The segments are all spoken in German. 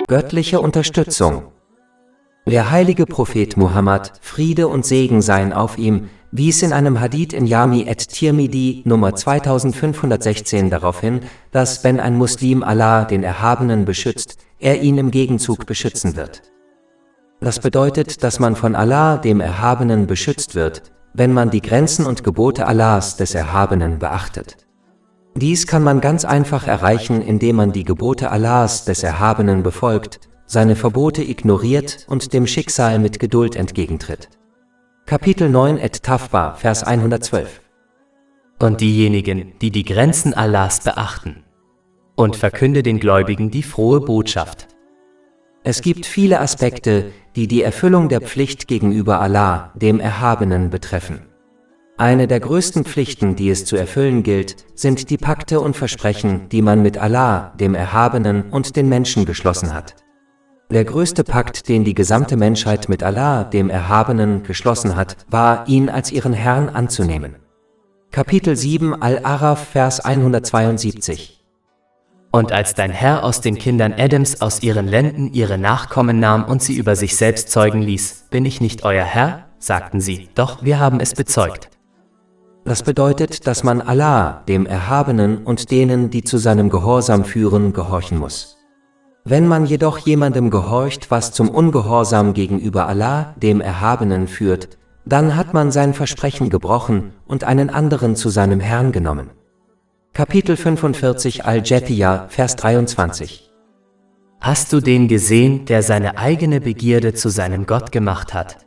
Göttliche Unterstützung. Der heilige Prophet Muhammad, Friede und Segen seien auf ihm, wies in einem Hadith in Jami at-Tirmidhi Nummer 2516 darauf hin, dass, wenn ein Muslim Allah, den Erhabenen, beschützt, er ihn im Gegenzug beschützen wird. Das bedeutet, dass man von Allah, dem Erhabenen, beschützt wird, wenn man die Grenzen und Gebote Allahs, des Erhabenen, beachtet. Dies kann man ganz einfach erreichen, indem man die Gebote Allahs, des Erhabenen, befolgt, seine Verbote ignoriert und dem Schicksal mit Geduld entgegentritt. Kapitel 9 at-Tawba, Vers 112. Und diejenigen, die die Grenzen Allahs beachten. Und verkünde den Gläubigen die frohe Botschaft. Es gibt viele Aspekte, die die Erfüllung der Pflicht gegenüber Allah, dem Erhabenen, betreffen. Eine der größten Pflichten, die es zu erfüllen gilt, sind die Pakte und Versprechen, die man mit Allah, dem Erhabenen, und den Menschen geschlossen hat. Der größte Pakt, den die gesamte Menschheit mit Allah, dem Erhabenen, geschlossen hat, war, ihn als ihren Herrn anzunehmen. Kapitel 7 Al-A'raf, Vers 172. Und als dein Herr aus den Kindern Adams aus ihren Lenden ihre Nachkommen nahm und sie über sich selbst zeugen ließ, bin ich nicht euer Herr? Sagten sie, doch wir haben es bezeugt. Das bedeutet, dass man Allah, dem Erhabenen, und denen, die zu seinem Gehorsam führen, gehorchen muss. Wenn man jedoch jemandem gehorcht, was zum Ungehorsam gegenüber Allah, dem Erhabenen, führt, dann hat man sein Versprechen gebrochen und einen anderen zu seinem Herrn genommen. Kapitel 45 Al-Jathiyah, Vers 23. Hast du den gesehen, der seine eigene Begierde zu seinem Gott gemacht hat?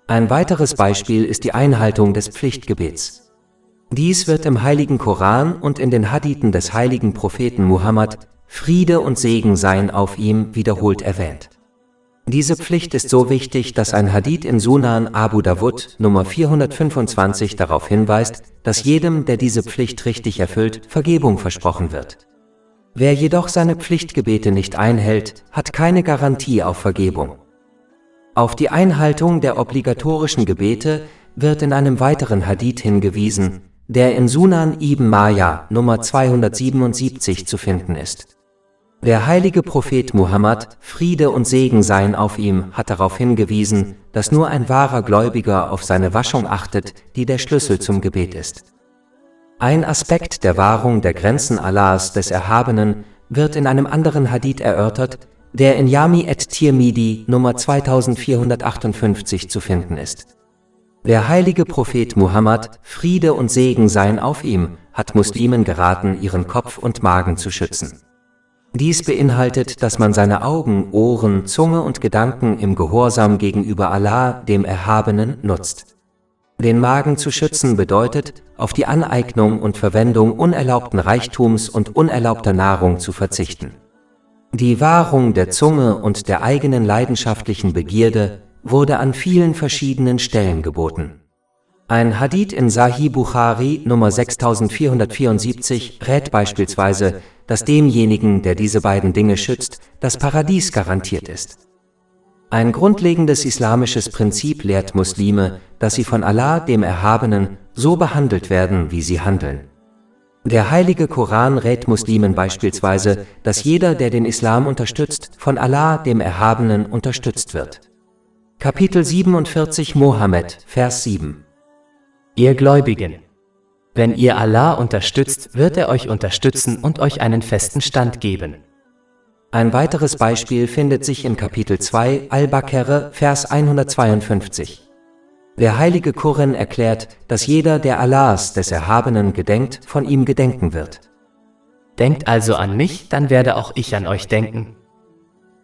Ein weiteres Beispiel ist die Einhaltung des Pflichtgebets. Dies wird im heiligen Koran und in den Hadithen des heiligen Propheten Muhammad, Friede und Segen seien auf ihm, wiederholt erwähnt. Diese Pflicht ist so wichtig, dass ein Hadith in Sunan Abu Dawud Nummer 425 darauf hinweist, dass jedem, der diese Pflicht richtig erfüllt, Vergebung versprochen wird. Wer jedoch seine Pflichtgebete nicht einhält, hat keine Garantie auf Vergebung. Auf die Einhaltung der obligatorischen Gebete wird in einem weiteren Hadith hingewiesen, der in Sunan Ibn Majah Nummer 277 zu finden ist. Der heilige Prophet Muhammad, Friede und Segen seien auf ihm, hat darauf hingewiesen, dass nur ein wahrer Gläubiger auf seine Waschung achtet, die der Schlüssel zum Gebet ist. Ein Aspekt der Wahrung der Grenzen Allahs, des Erhabenen, wird in einem anderen Hadith erörtert, der in Jami at-Tirmidhi Nummer 2458 zu finden ist. Der heilige Prophet Muhammad, Friede und Segen seien auf ihm, hat Muslimen geraten, ihren Kopf und Magen zu schützen. Dies beinhaltet, dass man seine Augen, Ohren, Zunge und Gedanken im Gehorsam gegenüber Allah, dem Erhabenen, nutzt. Den Magen zu schützen bedeutet, auf die Aneignung und Verwendung unerlaubten Reichtums und unerlaubter Nahrung zu verzichten. Die Wahrung der Zunge und der eigenen leidenschaftlichen Begierde wurde an vielen verschiedenen Stellen geboten. Ein Hadith in Sahih Bukhari Nummer 6474 rät beispielsweise, dass demjenigen, der diese beiden Dinge schützt, das Paradies garantiert ist. Ein grundlegendes islamisches Prinzip lehrt Muslime, dass sie von Allah, dem Erhabenen, so behandelt werden, wie sie handeln. Der heilige Koran rät Muslimen beispielsweise, dass jeder, der den Islam unterstützt, von Allah, dem Erhabenen, unterstützt wird. Kapitel 47 Mohammed, Vers 7. Ihr Gläubigen, wenn ihr Allah unterstützt, wird er euch unterstützen und euch einen festen Stand geben. Ein weiteres Beispiel findet sich in Kapitel 2 Al-Baqarah, Vers 152. Der heilige Koran erklärt, dass jeder, der Allahs, des Erhabenen, gedenkt, von ihm gedenken wird. Denkt also an mich, dann werde auch ich an euch denken.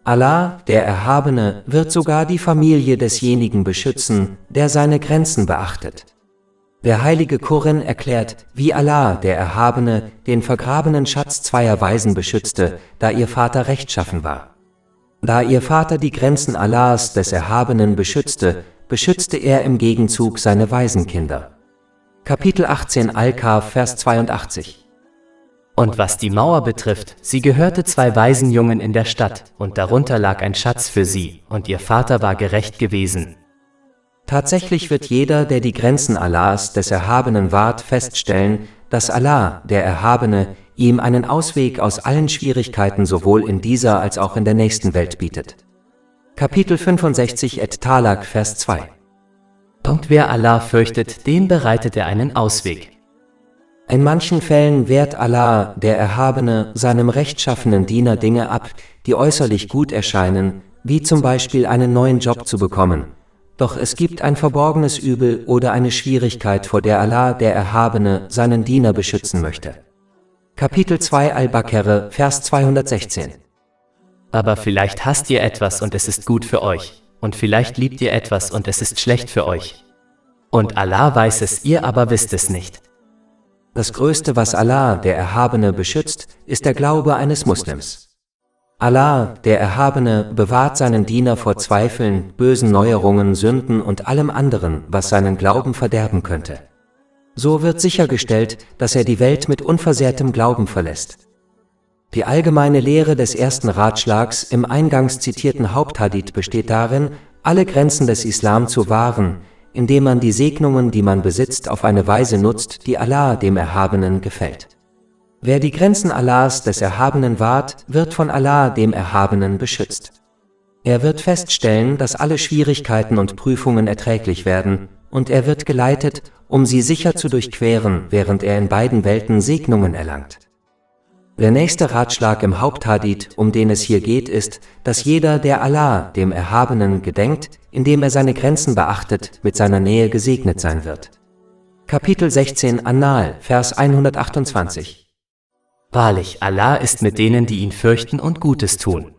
Allah, der Erhabene, wird sogar die Familie desjenigen beschützen, der seine Grenzen beachtet. Der heilige Koran erklärt, wie Allah, der Erhabene, den vergrabenen Schatz zweier Weisen beschützte, da ihr Vater rechtschaffen war. Da ihr Vater die Grenzen Allahs, des Erhabenen, beschützte, beschützte er im Gegenzug seine Waisenkinder. Kapitel 18 Al-Kahf, Vers 82. Und was die Mauer betrifft, sie gehörte zwei Waisenjungen in der Stadt, und darunter lag ein Schatz für sie, und ihr Vater war gerecht gewesen. Tatsächlich wird jeder, der die Grenzen Allahs, des Erhabenen, wahrt, feststellen, dass Allah, der Erhabene, ihm einen Ausweg aus allen Schwierigkeiten sowohl in dieser als auch in der nächsten Welt bietet. Kapitel 65 et-Talaq, Vers 2. Und wer Allah fürchtet, dem bereitet er einen Ausweg. In manchen Fällen wehrt Allah, der Erhabene, seinem rechtschaffenen Diener Dinge ab, die äußerlich gut erscheinen, wie zum Beispiel einen neuen Job zu bekommen. Doch es gibt ein verborgenes Übel oder eine Schwierigkeit, vor der Allah, der Erhabene, seinen Diener beschützen möchte. Kapitel 2 Al-Baqarah, Vers 216. Aber vielleicht hasst ihr etwas und es ist gut für euch. Und vielleicht liebt ihr etwas und es ist schlecht für euch. Und Allah weiß es, ihr aber wisst es nicht. Das Größte, was Allah, der Erhabene, beschützt, ist der Glaube eines Muslims. Allah, der Erhabene, bewahrt seinen Diener vor Zweifeln, bösen Neuerungen, Sünden und allem anderen, was seinen Glauben verderben könnte. So wird sichergestellt, dass er die Welt mit unversehrtem Glauben verlässt. Die allgemeine Lehre des ersten Ratschlags im eingangs zitierten Haupthadith besteht darin, alle Grenzen des Islam zu wahren, indem man die Segnungen, die man besitzt, auf eine Weise nutzt, die Allah, dem Erhabenen, gefällt. Wer die Grenzen Allahs, des Erhabenen, wahrt, wird von Allah, dem Erhabenen, beschützt. Er wird feststellen, dass alle Schwierigkeiten und Prüfungen erträglich werden, und er wird geleitet, um sie sicher zu durchqueren, während er in beiden Welten Segnungen erlangt. Der nächste Ratschlag im Haupthadith, um den es hier geht, ist, dass jeder, der Allah, dem Erhabenen, gedenkt, indem er seine Grenzen beachtet, mit seiner Nähe gesegnet sein wird. Kapitel 16 An-Nahl, Vers 128. Wahrlich, Allah ist mit denen, die ihn fürchten und Gutes tun.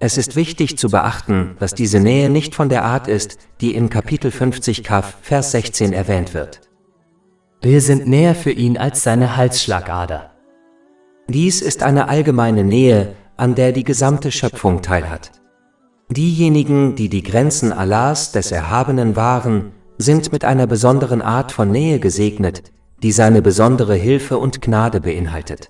Es ist wichtig zu beachten, dass diese Nähe nicht von der Art ist, die in Kapitel 50 Kaf, Vers 16 erwähnt wird. Wir sind näher für ihn als seine Halsschlagader. Dies ist eine allgemeine Nähe, an der die gesamte Schöpfung teilhat. Diejenigen, die die Grenzen Allahs, des Erhabenen, wahren, sind mit einer besonderen Art von Nähe gesegnet, die seine besondere Hilfe und Gnade beinhaltet.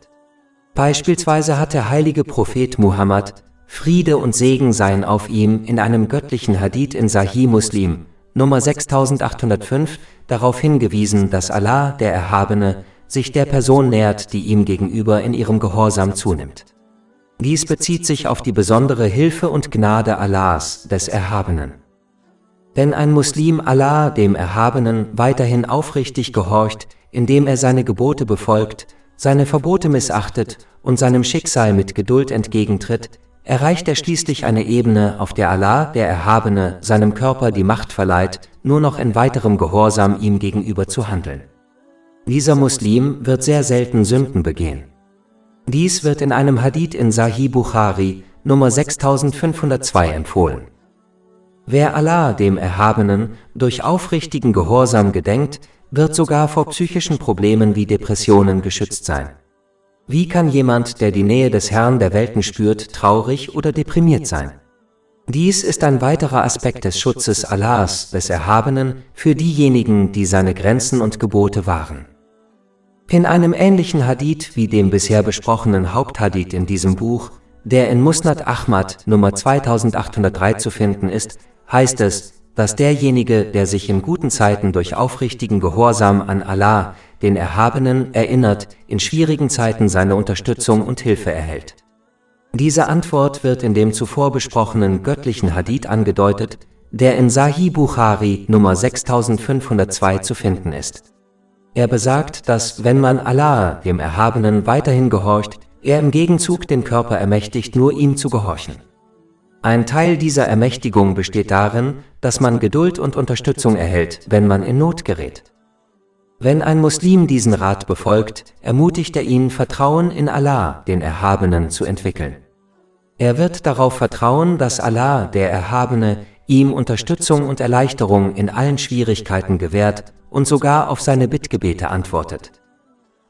Beispielsweise hat der heilige Prophet Muhammad, Friede und Segen seien auf ihm, in einem göttlichen Hadith in Sahih Muslim, Nummer 6805, darauf hingewiesen, dass Allah, der Erhabene, sich der Person nähert, die ihm gegenüber in ihrem Gehorsam zunimmt. Dies bezieht sich auf die besondere Hilfe und Gnade Allahs, des Erhabenen. Wenn ein Muslim Allah, dem Erhabenen, weiterhin aufrichtig gehorcht, indem er seine Gebote befolgt, seine Verbote missachtet und seinem Schicksal mit Geduld entgegentritt, erreicht er schließlich eine Ebene, auf der Allah, der Erhabene, seinem Körper die Macht verleiht, nur noch in weiterem Gehorsam ihm gegenüber zu handeln. Dieser Muslim wird sehr selten Sünden begehen. Dies wird in einem Hadith in Sahih Bukhari, Nummer 6502 empfohlen. Wer Allah, dem Erhabenen, durch aufrichtigen Gehorsam gedenkt, wird sogar vor psychischen Problemen wie Depressionen geschützt sein. Wie kann jemand, der die Nähe des Herrn der Welten spürt, traurig oder deprimiert sein? Dies ist ein weiterer Aspekt des Schutzes Allahs, des Erhabenen, für diejenigen, die seine Grenzen und Gebote wahren. In einem ähnlichen Hadith wie dem bisher besprochenen Haupthadith in diesem Buch, der in Musnad Ahmad Nummer 2803 zu finden ist, heißt es, dass derjenige, der sich in guten Zeiten durch aufrichtigen Gehorsam an Allah, den Erhabenen, erinnert, in schwierigen Zeiten seine Unterstützung und Hilfe erhält. Diese Antwort wird in dem zuvor besprochenen göttlichen Hadith angedeutet, der in Sahih Bukhari Nummer 6502 zu finden ist. Er besagt, dass, wenn man Allah, dem Erhabenen, weiterhin gehorcht, er im Gegenzug den Körper ermächtigt, nur ihm zu gehorchen. Ein Teil dieser Ermächtigung besteht darin, dass man Geduld und Unterstützung erhält, wenn man in Not gerät. Wenn ein Muslim diesen Rat befolgt, ermutigt er ihn, Vertrauen in Allah, den Erhabenen, zu entwickeln. Er wird darauf vertrauen, dass Allah, der Erhabene, ihm Unterstützung und Erleichterung in allen Schwierigkeiten gewährt und sogar auf seine Bittgebete antwortet.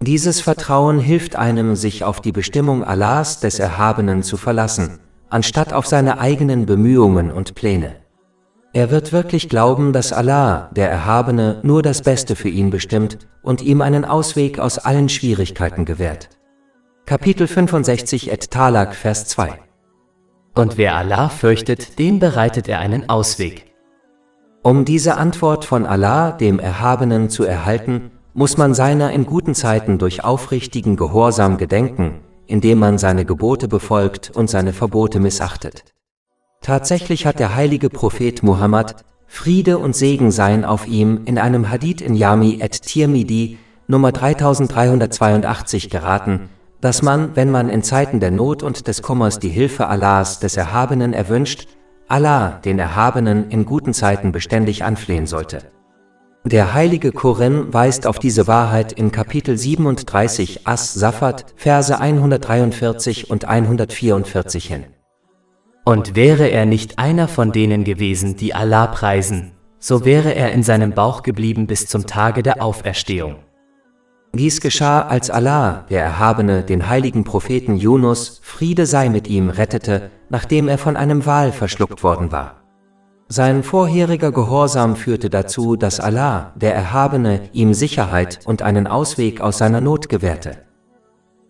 Dieses Vertrauen hilft einem, sich auf die Bestimmung Allahs, des Erhabenen, zu verlassen, anstatt auf seine eigenen Bemühungen und Pläne. Er wird wirklich glauben, dass Allah, der Erhabene, nur das Beste für ihn bestimmt und ihm einen Ausweg aus allen Schwierigkeiten gewährt. Kapitel 65 et-Talaq, Vers 2. Und wer Allah fürchtet, dem bereitet er einen Ausweg. Um diese Antwort von Allah, dem Erhabenen, zu erhalten, muss man seiner in guten Zeiten durch aufrichtigen Gehorsam gedenken, indem man seine Gebote befolgt und seine Verbote missachtet. Tatsächlich hat der heilige Prophet Muhammad, Friede und Segen seien auf ihm, in einem Hadith in Jami at-Tirmidhi, Nummer 3382 geraten, dass man, wenn man in Zeiten der Not und des Kummers die Hilfe Allahs, des Erhabenen, erwünscht, Allah, den Erhabenen, in guten Zeiten beständig anflehen sollte. Der heilige Koran weist auf diese Wahrheit in Kapitel 37 As-Safat, Verse 143 und 144 hin. Und wäre er nicht einer von denen gewesen, die Allah preisen, so wäre er in seinem Bauch geblieben bis zum Tage der Auferstehung. Dies geschah, als Allah, der Erhabene, den heiligen Propheten Yunus, Friede sei mit ihm, rettete, nachdem er von einem Wal verschluckt worden war. Sein vorheriger Gehorsam führte dazu, dass Allah, der Erhabene, ihm Sicherheit und einen Ausweg aus seiner Not gewährte.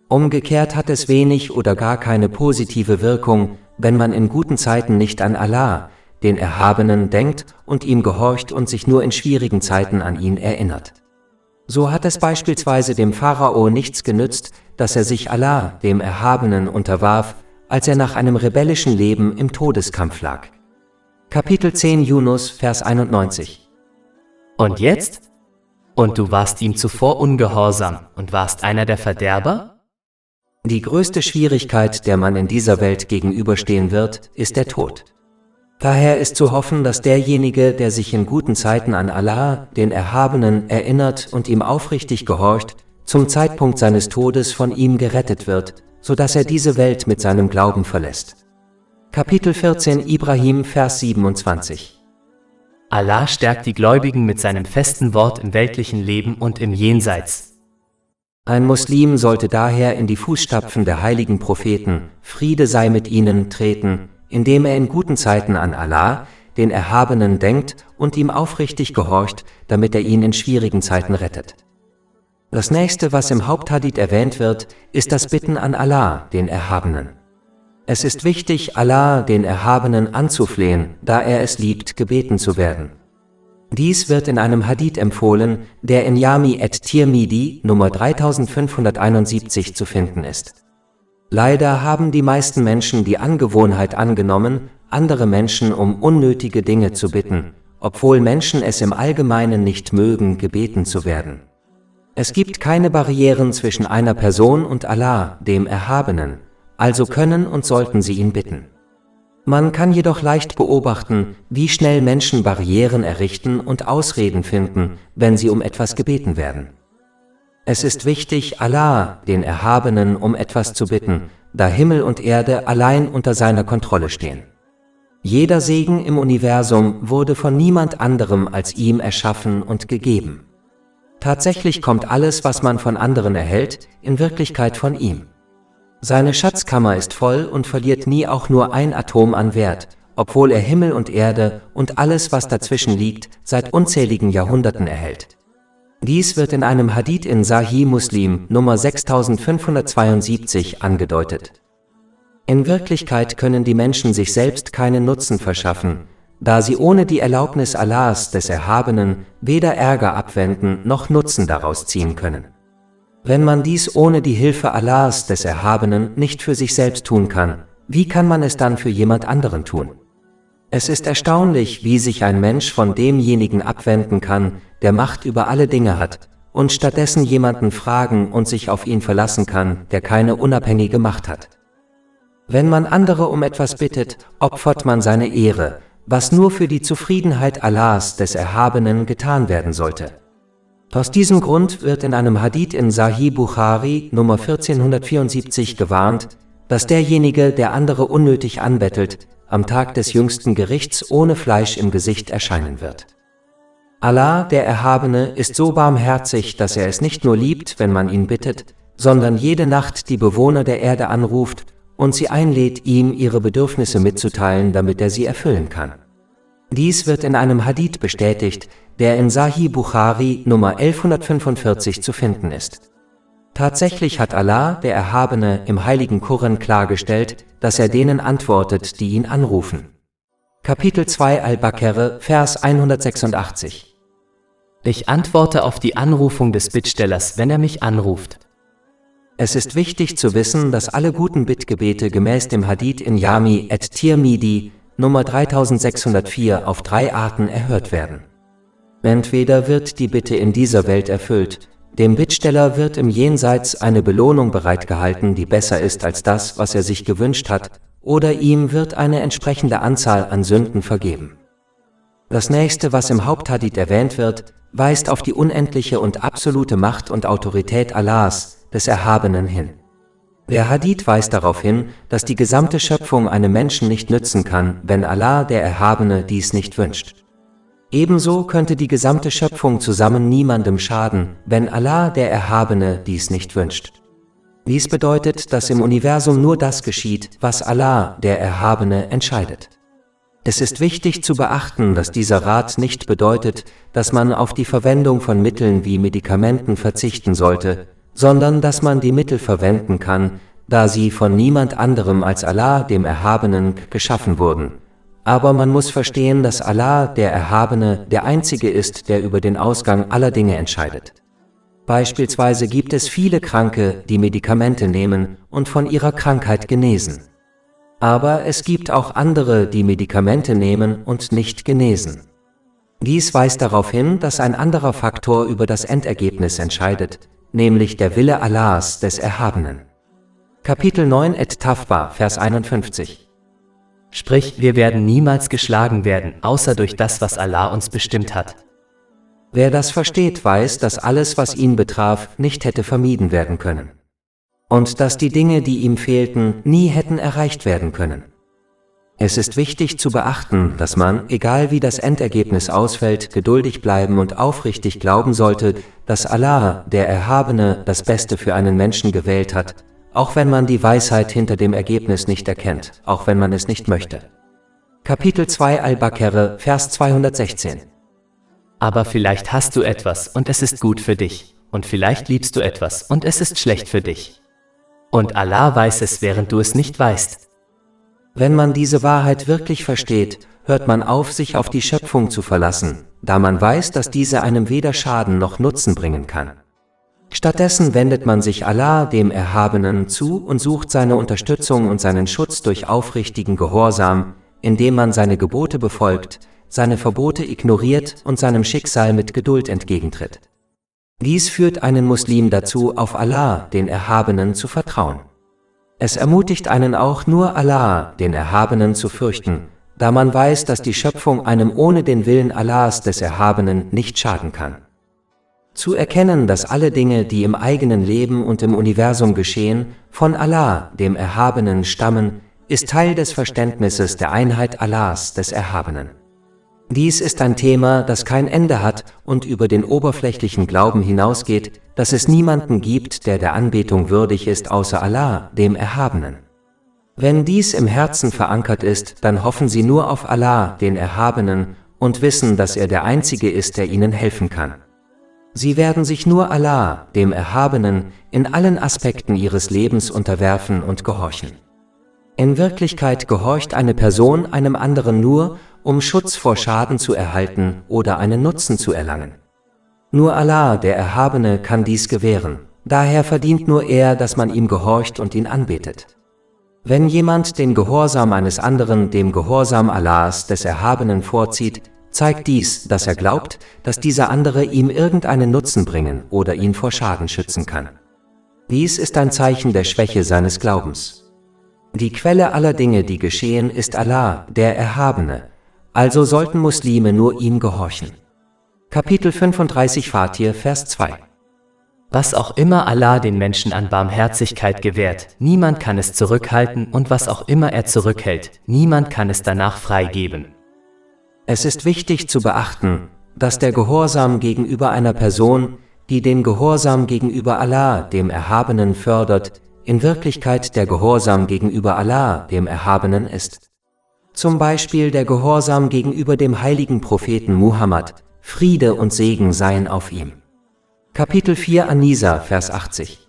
Umgekehrt hat es wenig oder gar keine positive Wirkung, wenn man in guten Zeiten nicht an Allah, den Erhabenen, denkt und ihm gehorcht und sich nur in schwierigen Zeiten an ihn erinnert. So hat es beispielsweise dem Pharao nichts genützt, dass er sich Allah, dem Erhabenen, unterwarf, als er nach einem rebellischen Leben im Todeskampf lag. Kapitel 10 Yunus, Vers 91. Und jetzt? Und du warst ihm zuvor ungehorsam und warst einer der Verderber? Die größte Schwierigkeit, der man in dieser Welt gegenüberstehen wird, ist der Tod. Daher ist zu hoffen, dass derjenige, der sich in guten Zeiten an Allah, den Erhabenen, erinnert und ihm aufrichtig gehorcht, zum Zeitpunkt seines Todes von ihm gerettet wird, sodass er diese Welt mit seinem Glauben verlässt. Kapitel 14 Ibrahim, Vers 27. Allah stärkt die Gläubigen mit seinem festen Wort im weltlichen Leben und im Jenseits. Ein Muslim sollte daher in die Fußstapfen der heiligen Propheten, Friede sei mit ihnen, treten, indem er in guten Zeiten an Allah, den Erhabenen, denkt und ihm aufrichtig gehorcht, damit er ihn in schwierigen Zeiten rettet. Das nächste, was im Haupthadith erwähnt wird, ist das Bitten an Allah, den Erhabenen. Es ist wichtig, Allah, den Erhabenen, anzuflehen, da er es liebt, gebeten zu werden. Dies wird in einem Hadith empfohlen, der in Jami at-Tirmidhi, Nummer 3571 zu finden ist. Leider haben die meisten Menschen die Angewohnheit angenommen, andere Menschen um unnötige Dinge zu bitten, obwohl Menschen es im Allgemeinen nicht mögen, gebeten zu werden. Es gibt keine Barrieren zwischen einer Person und Allah, dem Erhabenen, also können und sollten sie ihn bitten. Man kann jedoch leicht beobachten, wie schnell Menschen Barrieren errichten und Ausreden finden, wenn sie um etwas gebeten werden. Es ist wichtig, Allah, den Erhabenen, um etwas zu bitten, da Himmel und Erde allein unter seiner Kontrolle stehen. Jeder Segen im Universum wurde von niemand anderem als ihm erschaffen und gegeben. Tatsächlich kommt alles, was man von anderen erhält, in Wirklichkeit von ihm. Seine Schatzkammer ist voll und verliert nie auch nur ein Atom an Wert, obwohl er Himmel und Erde und alles, was dazwischen liegt, seit unzähligen Jahrhunderten erhält. Dies wird in einem Hadith in Sahih Muslim, Nummer 6572, angedeutet. In Wirklichkeit können die Menschen sich selbst keinen Nutzen verschaffen, da sie ohne die Erlaubnis Allahs, des Erhabenen, weder Ärger abwenden noch Nutzen daraus ziehen können. Wenn man dies ohne die Hilfe Allahs, des Erhabenen, nicht für sich selbst tun kann, wie kann man es dann für jemand anderen tun? Es ist erstaunlich, wie sich ein Mensch von demjenigen abwenden kann, der Macht über alle Dinge hat, und stattdessen jemanden fragen und sich auf ihn verlassen kann, der keine unabhängige Macht hat. Wenn man andere um etwas bittet, opfert man seine Ehre, was nur für die Zufriedenheit Allahs, des Erhabenen, getan werden sollte. Aus diesem Grund wird in einem Hadith in Sahih Bukhari, Nummer 1474, gewarnt, dass derjenige, der andere unnötig anbettelt, am Tag des jüngsten Gerichts ohne Fleisch im Gesicht erscheinen wird. Allah, der Erhabene, ist so barmherzig, dass er es nicht nur liebt, wenn man ihn bittet, sondern jede Nacht die Bewohner der Erde anruft und sie einlädt, ihm ihre Bedürfnisse mitzuteilen, damit er sie erfüllen kann. Dies wird in einem Hadith bestätigt, der in Sahih Bukhari, Nummer 1145 zu finden ist. Tatsächlich hat Allah, der Erhabene, im heiligen Koran klargestellt, dass er denen antwortet, die ihn anrufen. Kapitel 2 Al-Baqarah, Vers 186. Ich antworte auf die Anrufung des Bittstellers, wenn er mich anruft. Es ist wichtig zu wissen, dass alle guten Bittgebete gemäß dem Hadith in Jami at-Tirmidhi Nummer 3604 auf 3 Arten erhört werden. Entweder wird die Bitte in dieser Welt erfüllt, dem Bittsteller wird im Jenseits eine Belohnung bereitgehalten, die besser ist als das, was er sich gewünscht hat, oder ihm wird eine entsprechende Anzahl an Sünden vergeben. Das nächste, was im Haupthadith erwähnt wird, weist auf die unendliche und absolute Macht und Autorität Allahs, des Erhabenen, hin. Der Hadith weist darauf hin, dass die gesamte Schöpfung einem Menschen nicht nützen kann, wenn Allah, der Erhabene, dies nicht wünscht. Ebenso könnte die gesamte Schöpfung zusammen niemandem schaden, wenn Allah, der Erhabene, dies nicht wünscht. Dies bedeutet, dass im Universum nur das geschieht, was Allah, der Erhabene, entscheidet. Es ist wichtig zu beachten, dass dieser Rat nicht bedeutet, dass man auf die Verwendung von Mitteln wie Medikamenten verzichten sollte, sondern dass man die Mittel verwenden kann, da sie von niemand anderem als Allah, dem Erhabenen, geschaffen wurden. Aber man muss verstehen, dass Allah, der Erhabene, der Einzige ist, der über den Ausgang aller Dinge entscheidet. Beispielsweise gibt es viele Kranke, die Medikamente nehmen und von ihrer Krankheit genesen. Aber es gibt auch andere, die Medikamente nehmen und nicht genesen. Dies weist darauf hin, dass ein anderer Faktor über das Endergebnis entscheidet, nämlich der Wille Allahs, des Erhabenen. Kapitel 9 at-Tawbah, Vers 51. Sprich, wir werden niemals geschlagen werden, außer durch das, was Allah uns bestimmt hat. Wer das versteht, weiß, dass alles, was ihn betraf, nicht hätte vermieden werden können. Und dass die Dinge, die ihm fehlten, nie hätten erreicht werden können. Es ist wichtig zu beachten, dass man, egal wie das Endergebnis ausfällt, geduldig bleiben und aufrichtig glauben sollte, dass Allah, der Erhabene, das Beste für einen Menschen gewählt hat, auch wenn man die Weisheit hinter dem Ergebnis nicht erkennt, auch wenn man es nicht möchte. Kapitel 2 Al-Baqarah, Vers 216. Aber vielleicht hast du etwas und es ist gut für dich, und vielleicht liebst du etwas und es ist schlecht für dich. Und Allah weiß es, während du es nicht weißt. Wenn man diese Wahrheit wirklich versteht, hört man auf, sich auf die Schöpfung zu verlassen, da man weiß, dass diese einem weder Schaden noch Nutzen bringen kann. Stattdessen wendet man sich Allah, dem Erhabenen, zu und sucht seine Unterstützung und seinen Schutz durch aufrichtigen Gehorsam, indem man seine Gebote befolgt, seine Verbote ignoriert und seinem Schicksal mit Geduld entgegentritt. Dies führt einen Muslim dazu, auf Allah, den Erhabenen, zu vertrauen. Es ermutigt einen auch, nur Allah, den Erhabenen, zu fürchten, da man weiß, dass die Schöpfung einem ohne den Willen Allahs, des Erhabenen, nicht schaden kann. Zu erkennen, dass alle Dinge, die im eigenen Leben und im Universum geschehen, von Allah, dem Erhabenen, stammen, ist Teil des Verständnisses der Einheit Allahs, des Erhabenen. Dies ist ein Thema, das kein Ende hat und über den oberflächlichen Glauben hinausgeht, dass es niemanden gibt, der der Anbetung würdig ist außer Allah, dem Erhabenen. Wenn dies im Herzen verankert ist, dann hoffen sie nur auf Allah, den Erhabenen, und wissen, dass er der Einzige ist, der ihnen helfen kann. Sie werden sich nur Allah, dem Erhabenen, in allen Aspekten ihres Lebens unterwerfen und gehorchen. In Wirklichkeit gehorcht eine Person einem anderen nur, um Schutz vor Schaden zu erhalten oder einen Nutzen zu erlangen. Nur Allah, der Erhabene, kann dies gewähren. Daher verdient nur er, dass man ihm gehorcht und ihn anbetet. Wenn jemand den Gehorsam eines anderen dem Gehorsam Allahs, des Erhabenen, vorzieht, zeigt dies, dass er glaubt, dass dieser andere ihm irgendeinen Nutzen bringen oder ihn vor Schaden schützen kann. Dies ist ein Zeichen der Schwäche seines Glaubens. Die Quelle aller Dinge, die geschehen, ist Allah, der Erhabene, also sollten Muslime nur ihm gehorchen. Kapitel 35 Fatir, Vers 2. Was auch immer Allah den Menschen an Barmherzigkeit gewährt, niemand kann es zurückhalten, und was auch immer er zurückhält, niemand kann es danach freigeben. Es ist wichtig zu beachten, dass der Gehorsam gegenüber einer Person, die den Gehorsam gegenüber Allah, dem Erhabenen, fördert, in Wirklichkeit der Gehorsam gegenüber Allah, dem Erhabenen, ist. Zum Beispiel der Gehorsam gegenüber dem heiligen Propheten Muhammad, Friede und Segen seien auf ihm. Kapitel 4 An-Nisa, Vers 80.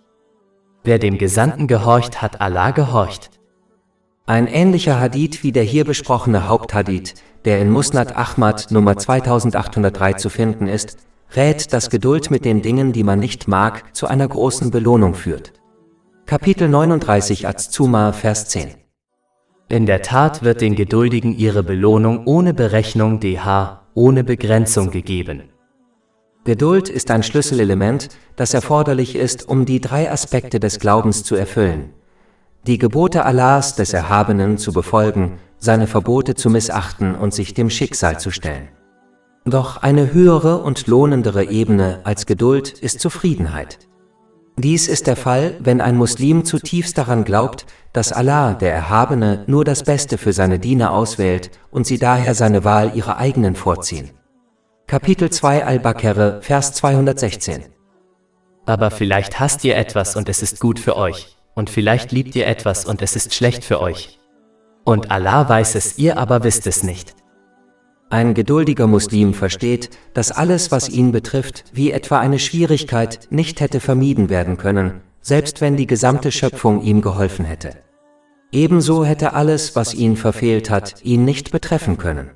Wer dem Gesandten gehorcht, hat Allah gehorcht. Ein ähnlicher Hadith wie der hier besprochene Haupthadith, der in Musnad Ahmad Nummer 2803 zu finden ist, rät, dass Geduld mit den Dingen, die man nicht mag, zu einer großen Belohnung führt. Kapitel 39 Az-Zumar, Vers 10. In der Tat wird den Geduldigen ihre Belohnung ohne Berechnung ohne Begrenzung gegeben. Geduld ist ein Schlüsselelement, das erforderlich ist, um die 3 Aspekte des Glaubens zu erfüllen: die Gebote Allahs des Erhabenen zu befolgen, seine Verbote zu missachten und sich dem Schicksal zu stellen. Doch eine höhere und lohnendere Ebene als Geduld ist Zufriedenheit. Dies ist der Fall, wenn ein Muslim zutiefst daran glaubt, dass Allah, der Erhabene, nur das Beste für seine Diener auswählt und sie daher seine Wahl ihrer eigenen vorziehen. Kapitel 2 Al-Baqarah, Vers 216. Aber vielleicht hasst ihr etwas und es ist gut für euch, und vielleicht liebt ihr etwas und es ist schlecht für euch. Und Allah weiß es, ihr aber wisst es nicht. Ein geduldiger Muslim versteht, dass alles, was ihn betrifft, wie etwa eine Schwierigkeit, nicht hätte vermieden werden können, selbst wenn die gesamte Schöpfung ihm geholfen hätte. Ebenso hätte alles, was ihn verfehlt hat, ihn nicht betreffen können.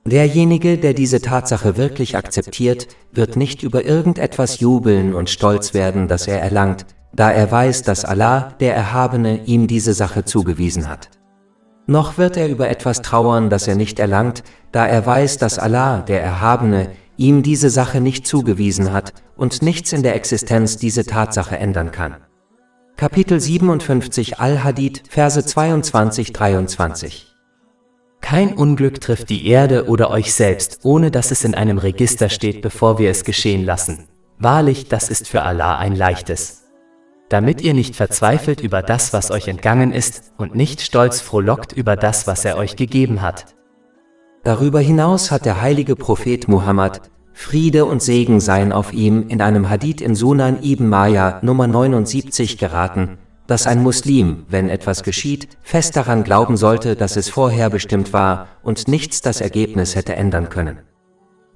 Derjenige, der diese Tatsache wirklich akzeptiert, wird nicht über irgendetwas jubeln und stolz werden, das er erlangt, da er weiß, dass Allah, der Erhabene, ihm diese Sache zugewiesen hat. Noch wird er über etwas trauern, das er nicht erlangt, da er weiß, dass Allah, der Erhabene, ihm diese Sache nicht zugewiesen hat und nichts in der Existenz diese Tatsache ändern kann. Kapitel 57 Al-Hadid, Verse 22-23. Kein Unglück trifft die Erde oder euch selbst, ohne dass es in einem Register steht, bevor wir es geschehen lassen. Wahrlich, das ist für Allah ein leichtes. Damit ihr nicht verzweifelt über das, was euch entgangen ist, und nicht stolz frohlockt über das, was er euch gegeben hat. Darüber hinaus hat der heilige Prophet Muhammad, Friede und Segen seien auf ihm, in einem Hadith in Sunan ibn Majah Nummer 79 geraten, dass ein Muslim, wenn etwas geschieht, fest daran glauben sollte, dass es vorherbestimmt war und nichts das Ergebnis hätte ändern können.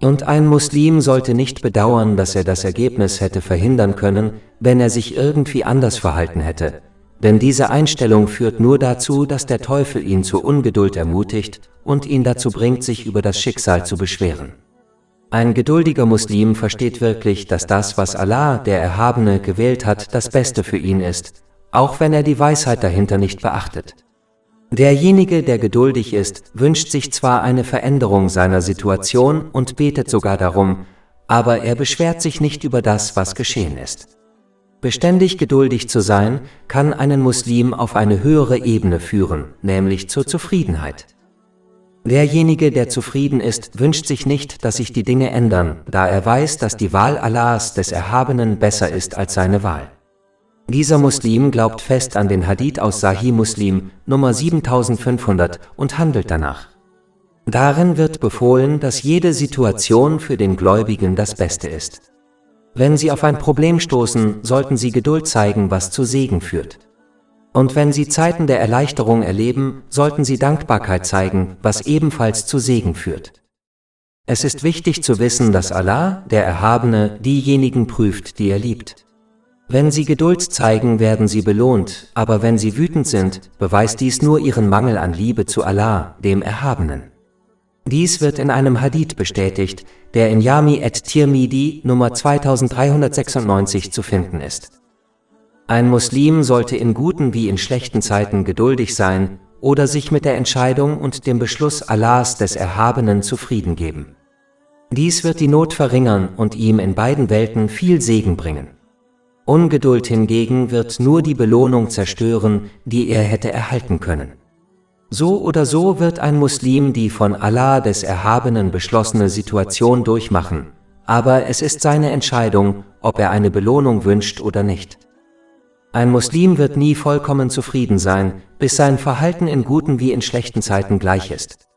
Und ein Muslim sollte nicht bedauern, dass er das Ergebnis hätte verhindern können, wenn er sich irgendwie anders verhalten hätte. Denn diese Einstellung führt nur dazu, dass der Teufel ihn zur Ungeduld ermutigt und ihn dazu bringt, sich über das Schicksal zu beschweren. Ein geduldiger Muslim versteht wirklich, dass das, was Allah, der Erhabene, gewählt hat, das Beste für ihn ist, auch wenn er die Weisheit dahinter nicht beachtet. Derjenige, der geduldig ist, wünscht sich zwar eine Veränderung seiner Situation und betet sogar darum, aber er beschwert sich nicht über das, was geschehen ist. Beständig geduldig zu sein, kann einen Muslim auf eine höhere Ebene führen, nämlich zur Zufriedenheit. Derjenige, der zufrieden ist, wünscht sich nicht, dass sich die Dinge ändern, da er weiß, dass die Wahl Allahs des Erhabenen besser ist als seine Wahl. Dieser Muslim glaubt fest an den Hadith aus Sahih Muslim, Nummer 7500, und handelt danach. Darin wird befohlen, dass jede Situation für den Gläubigen das Beste ist. Wenn sie auf ein Problem stoßen, sollten sie Geduld zeigen, was zu Segen führt. Und wenn sie Zeiten der Erleichterung erleben, sollten sie Dankbarkeit zeigen, was ebenfalls zu Segen führt. Es ist wichtig zu wissen, dass Allah, der Erhabene, diejenigen prüft, die er liebt. Wenn sie Geduld zeigen, werden sie belohnt, aber wenn sie wütend sind, beweist dies nur ihren Mangel an Liebe zu Allah, dem Erhabenen. Dies wird in einem Hadith bestätigt, der in Jami at-Tirmidhi Nummer 2396 zu finden ist. Ein Muslim sollte in guten wie in schlechten Zeiten geduldig sein oder sich mit der Entscheidung und dem Beschluss Allahs des Erhabenen zufrieden geben. Dies wird die Not verringern und ihm in beiden Welten viel Segen bringen. Ungeduld hingegen wird nur die Belohnung zerstören, die er hätte erhalten können. So oder so wird ein Muslim die von Allah des Erhabenen beschlossene Situation durchmachen, aber es ist seine Entscheidung, ob er eine Belohnung wünscht oder nicht. Ein Muslim wird nie vollkommen zufrieden sein, bis sein Verhalten in guten wie in schlechten Zeiten gleich ist.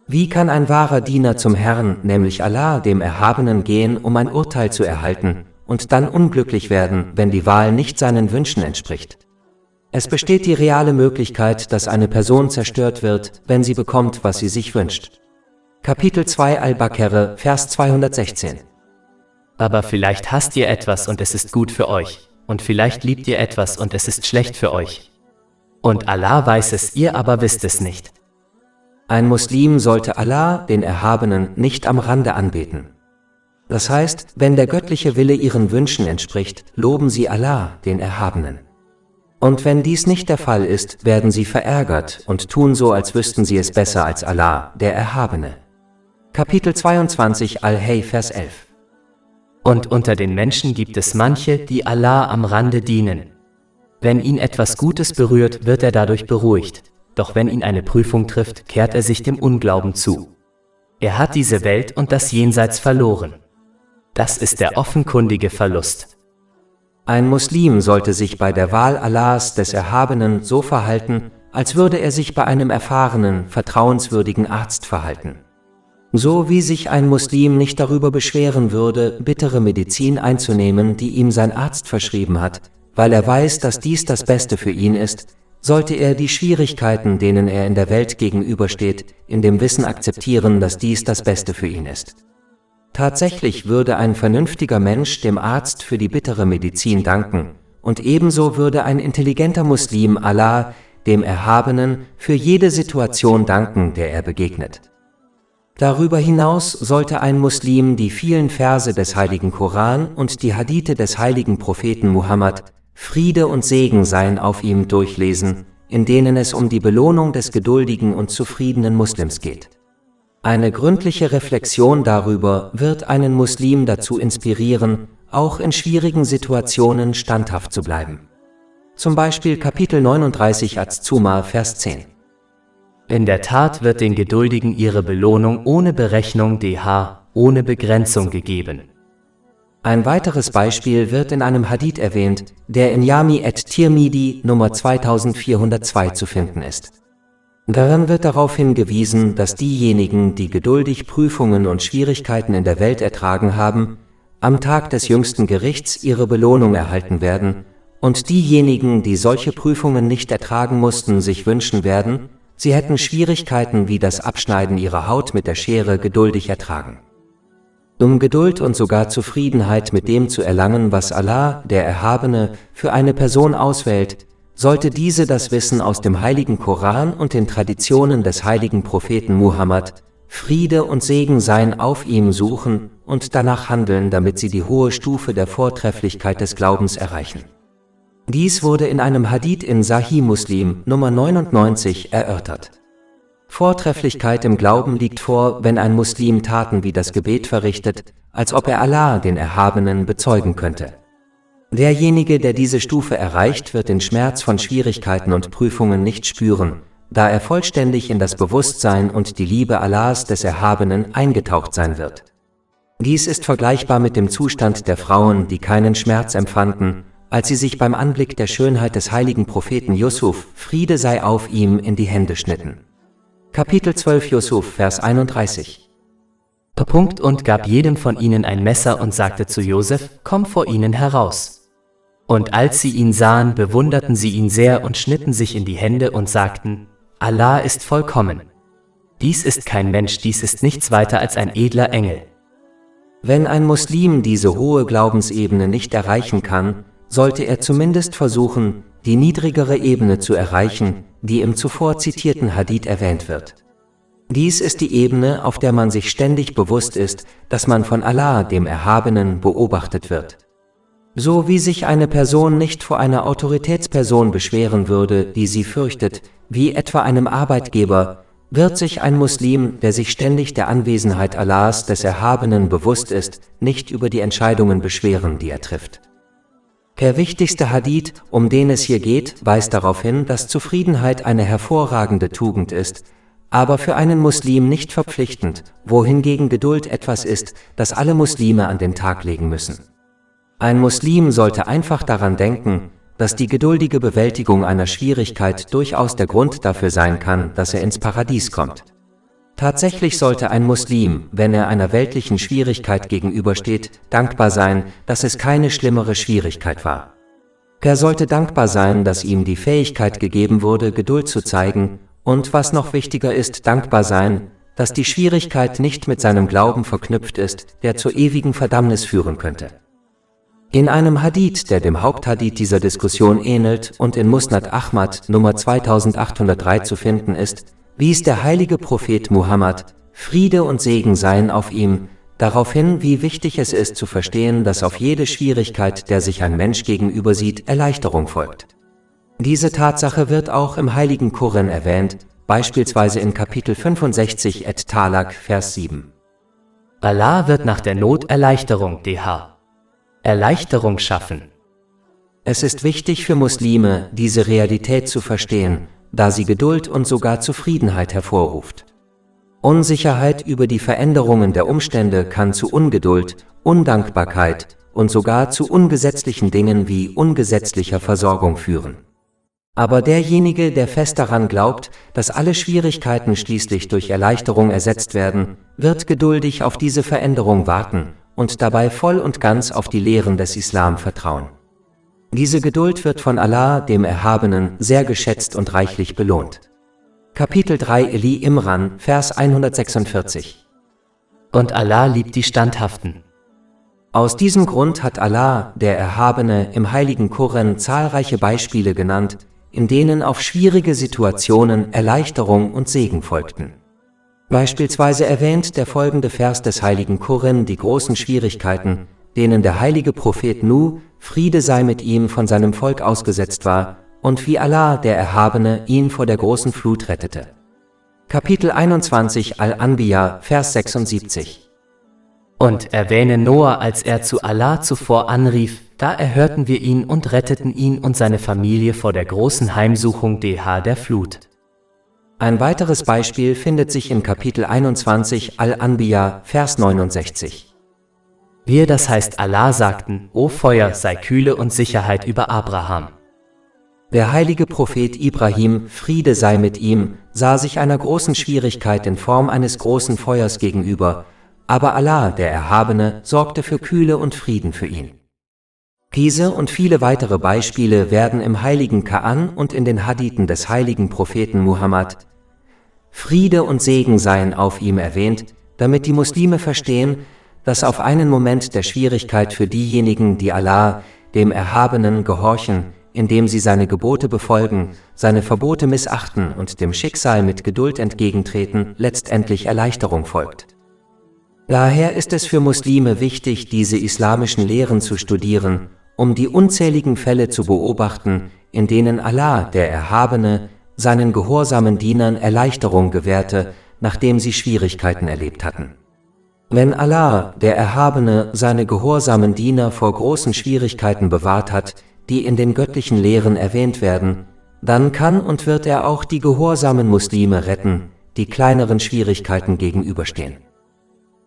Wie kann ein wahrer Diener zum Herrn, nämlich Allah, dem Erhabenen, gehen, um ein Urteil zu erhalten, und dann unglücklich werden, wenn die Wahl nicht seinen Wünschen entspricht? Es besteht die reale Möglichkeit, dass eine Person zerstört wird, wenn sie bekommt, was sie sich wünscht. Kapitel 2 Al-Baqarah, Vers 216. Aber vielleicht hasst ihr etwas und es ist gut für euch, und vielleicht liebt ihr etwas und es ist schlecht für euch. Und Allah weiß es, ihr aber wisst es nicht. Ein Muslim sollte Allah, den Erhabenen, nicht am Rande anbeten. Das heißt, wenn der göttliche Wille ihren Wünschen entspricht, loben sie Allah, den Erhabenen. Und wenn dies nicht der Fall ist, werden sie verärgert und tun so, als wüssten sie es besser als Allah, der Erhabene. Kapitel 22 Al-Hay, Vers 11. Und unter den Menschen gibt es manche, die Allah am Rande dienen. Wenn ihn etwas Gutes berührt, wird er dadurch beruhigt. Doch wenn ihn eine Prüfung trifft, kehrt er sich dem Unglauben zu. Er hat diese Welt und das Jenseits verloren. Das ist der offenkundige Verlust. Ein Muslim sollte sich bei der Wahl Allahs des Erhabenen so verhalten, als würde er sich bei einem erfahrenen, vertrauenswürdigen Arzt verhalten. So wie sich ein Muslim nicht darüber beschweren würde, bittere Medizin einzunehmen, die ihm sein Arzt verschrieben hat, weil er weiß, dass dies das Beste für ihn ist, sollte er die Schwierigkeiten, denen er in der Welt gegenübersteht, in dem Wissen akzeptieren, dass dies das Beste für ihn ist. Tatsächlich würde ein vernünftiger Mensch dem Arzt für die bittere Medizin danken, und ebenso würde ein intelligenter Muslim Allah, dem Erhabenen, für jede Situation danken, der er begegnet. Darüber hinaus sollte ein Muslim die vielen Verse des heiligen Koran und die Hadithe des heiligen Propheten Muhammad, Friede und Segen seien auf ihm, durchlesen, in denen es um die Belohnung des geduldigen und zufriedenen Muslims geht. Eine gründliche Reflexion darüber wird einen Muslim dazu inspirieren, auch in schwierigen Situationen standhaft zu bleiben. Zum Beispiel Kapitel 39 Az-Zumar, Vers 10. In der Tat wird den Geduldigen ihre Belohnung ohne Berechnung ohne Begrenzung gegeben. Ein weiteres Beispiel wird in einem Hadith erwähnt, der in Jami at-Tirmidhi Nummer 2402 zu finden ist. Darin wird darauf hingewiesen, dass diejenigen, die geduldig Prüfungen und Schwierigkeiten in der Welt ertragen haben, am Tag des jüngsten Gerichts ihre Belohnung erhalten werden, und diejenigen, die solche Prüfungen nicht ertragen mussten, sich wünschen werden, sie hätten Schwierigkeiten wie das Abschneiden ihrer Haut mit der Schere geduldig ertragen. Um Geduld und sogar Zufriedenheit mit dem zu erlangen, was Allah, der Erhabene, für eine Person auswählt, sollte diese das Wissen aus dem heiligen Koran und den Traditionen des heiligen Propheten Muhammad, Friede und Segen seien auf ihm, suchen und danach handeln, damit sie die hohe Stufe der Vortrefflichkeit des Glaubens erreichen. Dies wurde in einem Hadith in Sahih Muslim Nummer 99 erörtert. Vortrefflichkeit im Glauben liegt vor, wenn ein Muslim Taten wie das Gebet verrichtet, als ob er Allah, den Erhabenen, bezeugen könnte. Derjenige, der diese Stufe erreicht, wird den Schmerz von Schwierigkeiten und Prüfungen nicht spüren, da er vollständig in das Bewusstsein und die Liebe Allahs des Erhabenen eingetaucht sein wird. Dies ist vergleichbar mit dem Zustand der Frauen, die keinen Schmerz empfanden, als sie sich beim Anblick der Schönheit des heiligen Propheten Yusuf, Friede sei auf ihm, in die Hände schnitten. Kapitel 12 Yusuf, Vers 31. Und gab jedem von ihnen ein Messer und sagte zu Josef, komm vor ihnen heraus. Und als sie ihn sahen, bewunderten sie ihn sehr und schnitten sich in die Hände und sagten, Allah ist vollkommen. Dies ist kein Mensch, dies ist nichts weiter als ein edler Engel. Wenn ein Muslim diese hohe Glaubensebene nicht erreichen kann, sollte er zumindest versuchen, die niedrigere Ebene zu erreichen, die im zuvor zitierten Hadith erwähnt wird. Dies ist die Ebene, auf der man sich ständig bewusst ist, dass man von Allah, dem Erhabenen, beobachtet wird. So wie sich eine Person nicht vor einer Autoritätsperson beschweren würde, die sie fürchtet, wie etwa einem Arbeitgeber, wird sich ein Muslim, der sich ständig der Anwesenheit Allahs, des Erhabenen, bewusst ist, nicht über die Entscheidungen beschweren, die er trifft. Der wichtigste Hadith, um den es hier geht, weist darauf hin, dass Zufriedenheit eine hervorragende Tugend ist, aber für einen Muslim nicht verpflichtend, wohingegen Geduld etwas ist, das alle Muslime an den Tag legen müssen. Ein Muslim sollte einfach daran denken, dass die geduldige Bewältigung einer Schwierigkeit durchaus der Grund dafür sein kann, dass er ins Paradies kommt. Tatsächlich sollte ein Muslim, wenn er einer weltlichen Schwierigkeit gegenübersteht, dankbar sein, dass es keine schlimmere Schwierigkeit war. Er sollte dankbar sein, dass ihm die Fähigkeit gegeben wurde, Geduld zu zeigen, und was noch wichtiger ist, dankbar sein, dass die Schwierigkeit nicht mit seinem Glauben verknüpft ist, der zur ewigen Verdammnis führen könnte. In einem Hadith, der dem Haupthadith dieser Diskussion ähnelt und in Musnad Ahmad Nummer 2803 zu finden ist, wies der heilige Prophet Muhammad, Friede und Segen seien auf ihm, darauf hin, wie wichtig es ist zu verstehen, dass auf jede Schwierigkeit, der sich ein Mensch gegenüber sieht, Erleichterung folgt. Diese Tatsache wird auch im heiligen Koran erwähnt, beispielsweise in Kapitel 65 et-Talaq, Vers 7. Allah wird nach der Not Erleichterung, Erleichterung schaffen. Es ist wichtig für Muslime, diese Realität zu verstehen, da sie Geduld und sogar Zufriedenheit hervorruft. Unsicherheit über die Veränderungen der Umstände kann zu Ungeduld, Undankbarkeit und sogar zu ungesetzlichen Dingen wie ungesetzlicher Versorgung führen. Aber derjenige, der fest daran glaubt, dass alle Schwierigkeiten schließlich durch Erleichterung ersetzt werden, wird geduldig auf diese Veränderung warten und dabei voll und ganz auf die Lehren des Islam vertrauen. Diese Geduld wird von Allah, dem Erhabenen, sehr geschätzt und reichlich belohnt. Kapitel 3 Eli Imran, Vers 146. Und Allah liebt die Standhaften. Aus diesem Grund hat Allah, der Erhabene, im heiligen Koran zahlreiche Beispiele genannt, in denen auf schwierige Situationen Erleichterung und Segen folgten. Beispielsweise erwähnt der folgende Vers des heiligen Koran die großen Schwierigkeiten, denen der heilige Prophet Nuh, Friede sei mit ihm, von seinem Volk ausgesetzt war, und wie Allah, der Erhabene, ihn vor der großen Flut rettete. Kapitel 21 Al-Anbiya, Vers 76. Und erwähne Noah, als er zu Allah zuvor anrief, da erhörten wir ihn und retteten ihn und seine Familie vor der großen Heimsuchung der Flut. Ein weiteres Beispiel findet sich in Kapitel 21 Al-Anbiya, Vers 69. Wir, das heißt Allah, sagten, O Feuer, sei Kühle und Sicherheit über Abraham. Der heilige Prophet Ibrahim, Friede sei mit ihm, sah sich einer großen Schwierigkeit in Form eines großen Feuers gegenüber, aber Allah, der Erhabene, sorgte für Kühle und Frieden für ihn. Diese und viele weitere Beispiele werden im heiligen Koran und in den Hadithen des heiligen Propheten Muhammad, Friede und Segen seien auf ihm, erwähnt, damit die Muslime verstehen, dass auf einen Moment der Schwierigkeit für diejenigen, die Allah, dem Erhabenen, gehorchen, indem sie seine Gebote befolgen, seine Verbote missachten und dem Schicksal mit Geduld entgegentreten, letztendlich Erleichterung folgt. Daher ist es für Muslime wichtig, diese islamischen Lehren zu studieren, um die unzähligen Fälle zu beobachten, in denen Allah, der Erhabene, seinen gehorsamen Dienern Erleichterung gewährte, nachdem sie Schwierigkeiten erlebt hatten. Wenn Allah, der Erhabene, seine gehorsamen Diener vor großen Schwierigkeiten bewahrt hat, die in den göttlichen Lehren erwähnt werden, dann kann und wird er auch die gehorsamen Muslime retten, die kleineren Schwierigkeiten gegenüberstehen.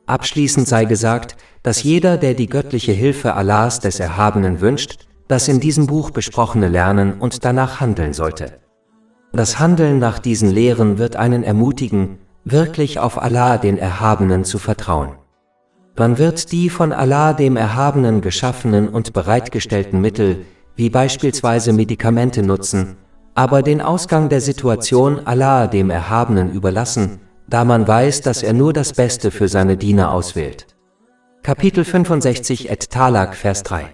Abschließend sei gesagt, dass jeder, der die göttliche Hilfe Allahs des Erhabenen wünscht, das in diesem Buch Besprochene lernen und danach handeln sollte. Das Handeln nach diesen Lehren wird einen ermutigen, wirklich auf Allah, den Erhabenen, zu vertrauen. Man wird die von Allah, dem Erhabenen, geschaffenen und bereitgestellten Mittel, wie beispielsweise Medikamente, nutzen, aber den Ausgang der Situation Allah, dem Erhabenen, überlassen, da man weiß, dass er nur das Beste für seine Diener auswählt. Kapitel 65 et-Talaq, Vers 3.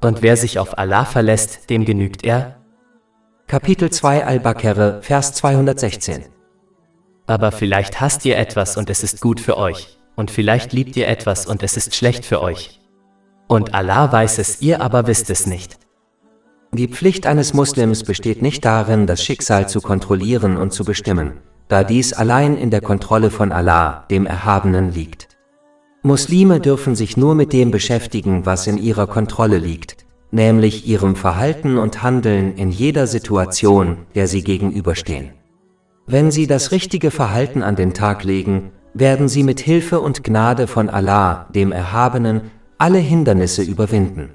Und wer sich auf Allah verlässt, dem genügt er? Kapitel 2 Al-Baqarah, Vers 216. Aber vielleicht hasst ihr etwas und es ist gut für euch, und vielleicht liebt ihr etwas und es ist schlecht für euch. Und Allah weiß es, ihr aber wisst es nicht. Die Pflicht eines Muslims besteht nicht darin, das Schicksal zu kontrollieren und zu bestimmen, da dies allein in der Kontrolle von Allah, dem Erhabenen, liegt. Muslime dürfen sich nur mit dem beschäftigen, was in ihrer Kontrolle liegt, nämlich ihrem Verhalten und Handeln in jeder Situation, der sie gegenüberstehen. Wenn sie das richtige Verhalten an den Tag legen, werden sie mit Hilfe und Gnade von Allah, dem Erhabenen, alle Hindernisse überwinden.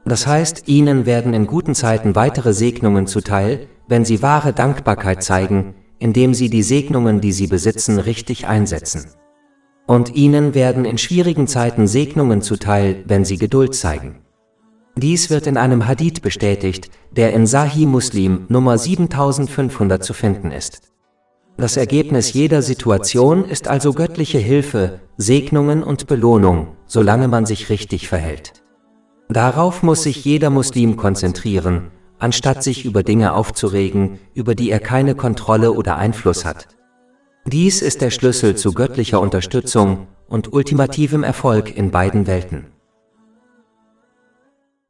Das heißt, ihnen werden in guten Zeiten weitere Segnungen zuteil, wenn sie wahre Dankbarkeit zeigen, indem sie die Segnungen, die sie besitzen, richtig einsetzen. Und ihnen werden in schwierigen Zeiten Segnungen zuteil, wenn sie Geduld zeigen. Dies wird in einem Hadith bestätigt, der in Sahih Muslim Nummer 7500 zu finden ist. Das Ergebnis jeder Situation ist also göttliche Hilfe, Segnungen und Belohnung, solange man sich richtig verhält. Darauf muss sich jeder Muslim konzentrieren, anstatt sich über Dinge aufzuregen, über die er keine Kontrolle oder Einfluss hat. Dies ist der Schlüssel zu göttlicher Unterstützung und ultimativem Erfolg in beiden Welten.